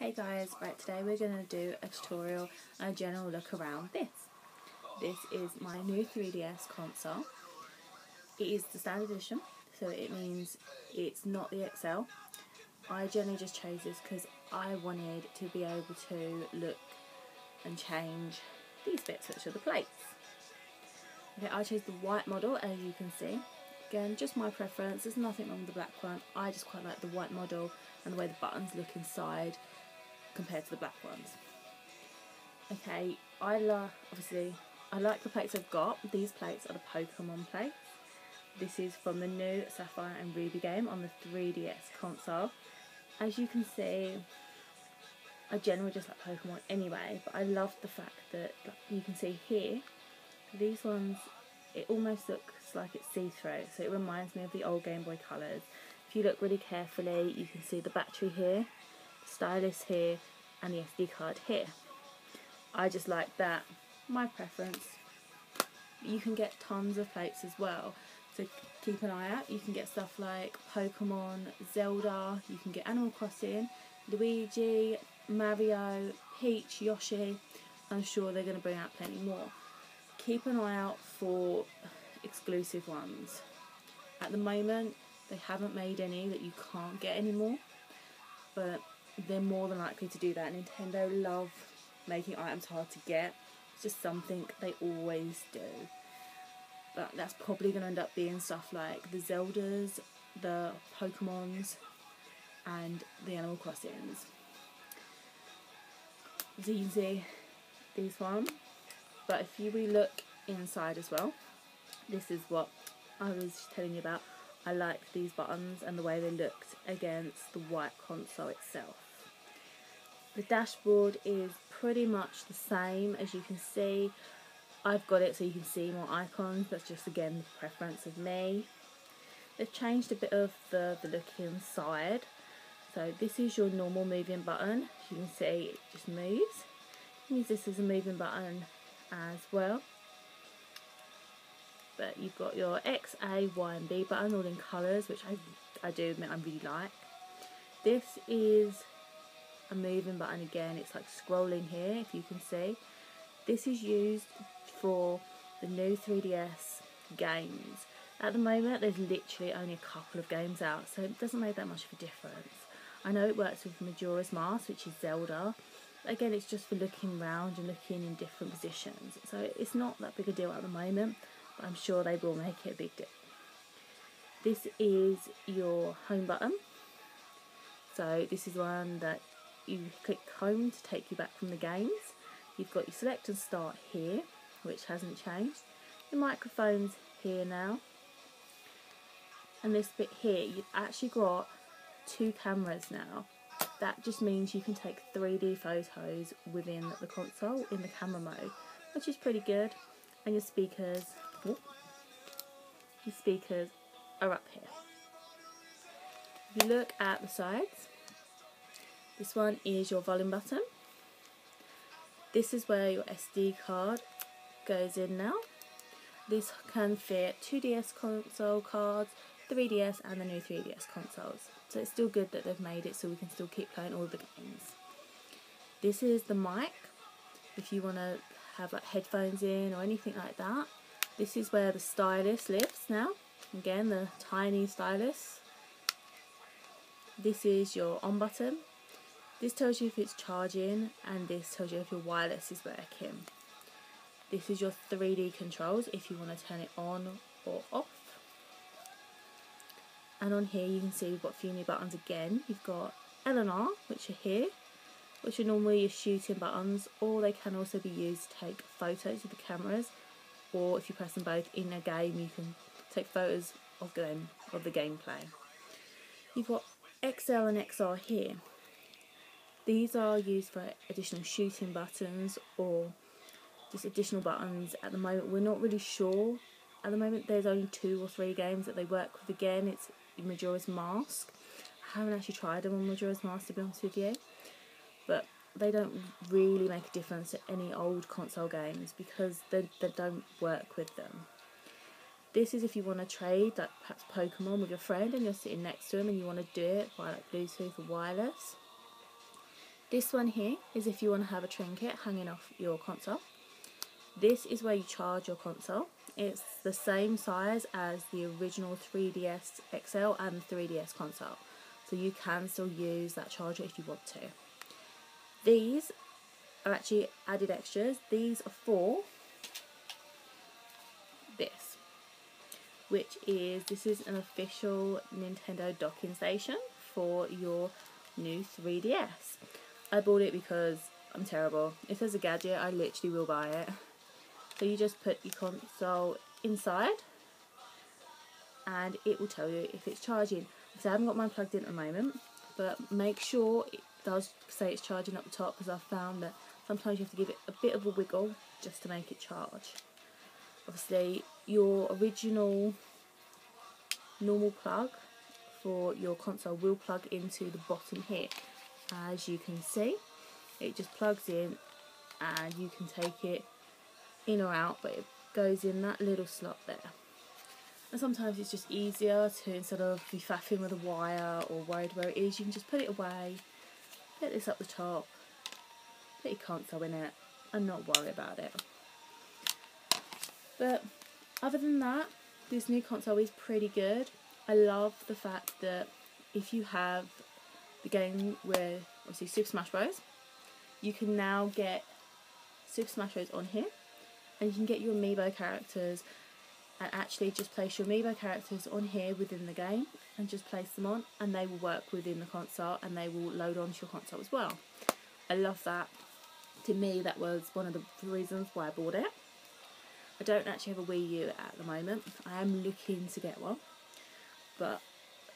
Hey guys, right, today we're going to do a tutorial and a general look around this. This is my new 3DS console. It is the standard edition, so it means it's not the XL. I generally just chose this because I wanted to be able to look and change these bits, which are the plates. Okay, I chose the white model, as you can see. Again, just my preference, there's nothing wrong with the black one. I just quite like the white model and the way the buttons look inside compared to the black ones. Okay, I like the plates I've got. These plates are the Pokemon plates. This is from the new Sapphire and Ruby game on the 3DS console. As you can see, I generally just like Pokemon anyway, but I love the fact that you can see here, these ones, it almost looks like it's see-through, so it reminds me of the old Game Boy colours. If you look really carefully, you can see the battery here, stylus here, and the SD card here. I just like that. My preference. You can get tons of plates as well, so keep an eye out. You can get stuff like Pokemon, Zelda, you can get Animal Crossing, Luigi, Mario, Peach, Yoshi. I'm sure they're going to bring out plenty more. Keep an eye out for exclusive ones. At the moment, they haven't made any that you can't get anymore, but they're more than likely to do that. Nintendo love making items hard to get. It's just something they always do. But that's probably going to end up being stuff like the Zeldas, the Pokemons, and the Animal Crossings. As you can see, these one. But if you really look inside as well, this is what I was telling you about. I liked these buttons and the way they looked against the white console itself. The dashboard is pretty much the same, as you can see. I've got it so you can see more icons. That's just, again, the preference of me. They've changed a bit of the look inside. So this is your normal moving button. As you can see, it just moves. Use this as a moving button as well. But you've got your X, A, Y and B button all in colours, which I do admit I really like. This is a moving button again. It's like scrolling here, if you can see. This is used for the new 3DS games. At the moment there's literally only a couple of games out, so it doesn't make that much of a difference. I know it works with Majora's Mask, which is Zelda. Again, it's just for looking around and looking in different positions, so it's not that big a deal at the moment, but I'm sure they will make it a big deal. This is your home button. So this is one that you click home to take you back from the games. You've got your select and start here, which hasn't changed. The microphone's here now. And this bit here, you've actually got 2 cameras now. That just means you can take 3D photos within the console in the camera mode, which is pretty good. And your speakers are up here. If you look at the sides, this one is your volume button. This is where your SD card goes in now. This can fit 2DS console cards, 3DS and the new 3DS consoles. So it's still good that they've made it so we can still keep playing all the games. This is the mic. If you want to have like headphones in or anything like that. This is where the stylus lives now. Again, the tiny stylus. This is your on button. This tells you if it's charging, and this tells you if your wireless is working. This is your 3D controls if you want to turn it on or off. And on here you can see we've got a few new buttons again. You've got L and R, which are here, which are normally your shooting buttons, or they can also be used to take photos of the cameras, or if you press them both in a game you can take photos of the gameplay. You've got XL and XR here. These are used for additional shooting buttons or just additional buttons. At the moment we're not really sure. At the moment there's only 2 or 3 games that they work with again. It's Majora's Mask. I haven't actually tried them on Majora's Mask, to be honest with you, but they don't really make a difference to any old console games because they don't work with them. This is if you want to trade like perhaps Pokemon with your friend and you're sitting next to him and you want to do it by like Bluetooth or wireless. This one here is if you want to have a trinket hanging off your console. This is where you charge your console. It's the same size as the original 3DS XL and 3DS console, so you can still use that charger if you want to. These are actually added extras. These are for this, which is, this is an official Nintendo docking station for your new 3DS. I bought it because I'm terrible. If there's a gadget, I literally will buy it. So you just put your console inside and it will tell you if it's charging. So I haven't got mine plugged in at the moment, but make sure it does say it's charging up the top, because I've found that sometimes you have to give it a bit of a wiggle just to make it charge. Obviously your original normal plug for your console will plug into the bottom here. As you can see, it just plugs in and you can take it in or out, but it goes in that little slot there. And sometimes it's just easier to, instead of be faffing with a wire or worried where it is, you can just put it away, put this up the top, put your console in it and not worry about it. But other than that, this new console is pretty good. I love the fact that if you have the game with obviously Super Smash Bros, you can now get Super Smash Bros on here, and you can get your amiibo characters and actually just place your amiibo characters on here within the game and just place them on, and they will work within the console and they will load onto your console as well. I love that. To me, that was one of the reasons why I bought it. I don't actually have a Wii U at the moment. I am looking to get one, but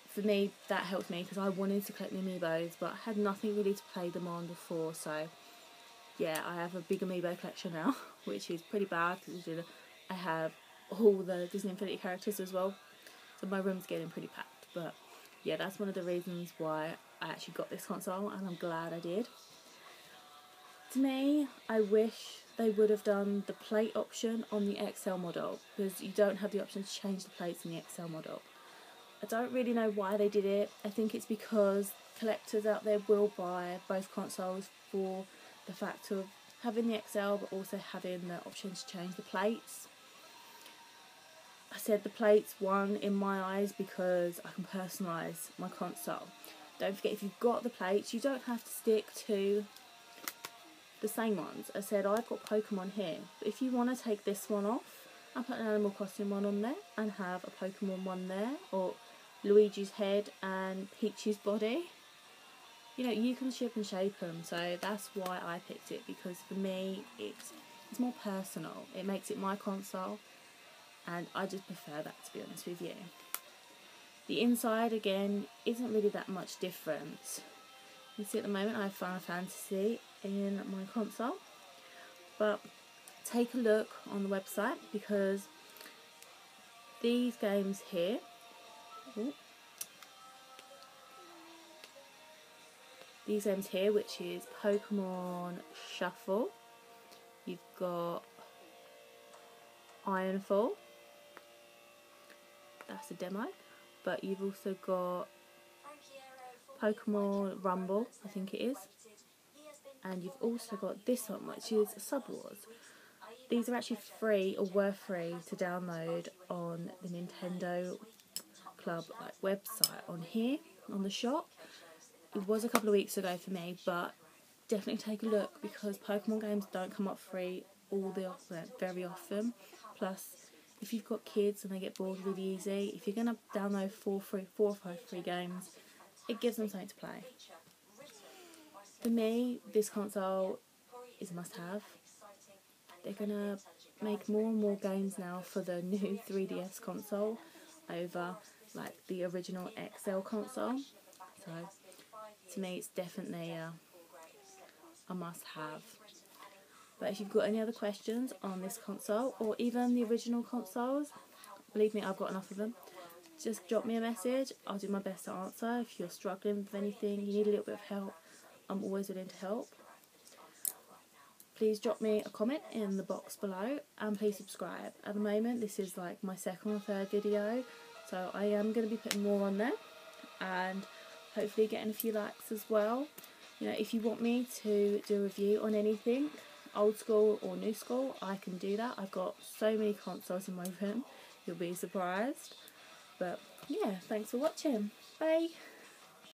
for me that helped me because I wanted to collect the amiibos, but I had nothing really to play them on before. So yeah, I have a big amiibo collection now, which is pretty bad because I have all the Disney Infinity characters as well, so my room's getting pretty packed. But yeah, that's one of the reasons why I actually got this console, and I'm glad I did. To me, I wish they would have done the plate option on the XL model, because you don't have the option to change the plates in the XL model. I don't really know why they did it. I think it's because collectors out there will buy both consoles for the fact of having the XL but also having the option to change the plates. I said the plates won in my eyes because I can personalise my console. Don't forget, if you've got the plates, you don't have to stick to the same ones. I said I've got Pokemon here, but if you want to take this one off and put an Animal Crossing one on there and have a Pokemon one there, or Luigi's head and Peach's body, you know, you can ship and shape them. So that's why I picked it, because for me it's more personal. It makes it my console, and I just prefer that, to be honest with you. The inside again isn't really that much different. You see at the moment I have Final Fantasy in my console, but take a look on the website, because these games here, which is Pokemon Shuffle, you've got Ironfall, that's a demo, but you've also got Pokemon Rumble, I think it is, and you've also got this one, which is Sub Wars. These are actually free, or were free, to download on the Nintendo Club website on here, on the shop. It was a couple of weeks ago for me, but definitely take a look, because Pokemon games don't come up free very often. Plus, if you've got kids and they get bored really easy, if you're going to download 4 or 5 free games, it gives them something to play. For me, this console is a must-have. They're going to make more and more games now for the new 3DS console over like the original XL console. So to me it's definitely a must-have. But if you've got any other questions on this console, or even the original consoles, believe me, I've got enough of them. Just drop me a message. I'll do my best to answer. If you're struggling with anything, you need a little bit of help, I'm always willing to help. Please drop me a comment in the box below, and please subscribe. At the moment, this is like my second or third video, so I am going to be putting more on there, and hopefully getting a few likes as well. You know, if you want me to do a review on anything, old school or new school, I can do that. I've got so many consoles in my room, you'll be surprised. But yeah, thanks for watching. Bye.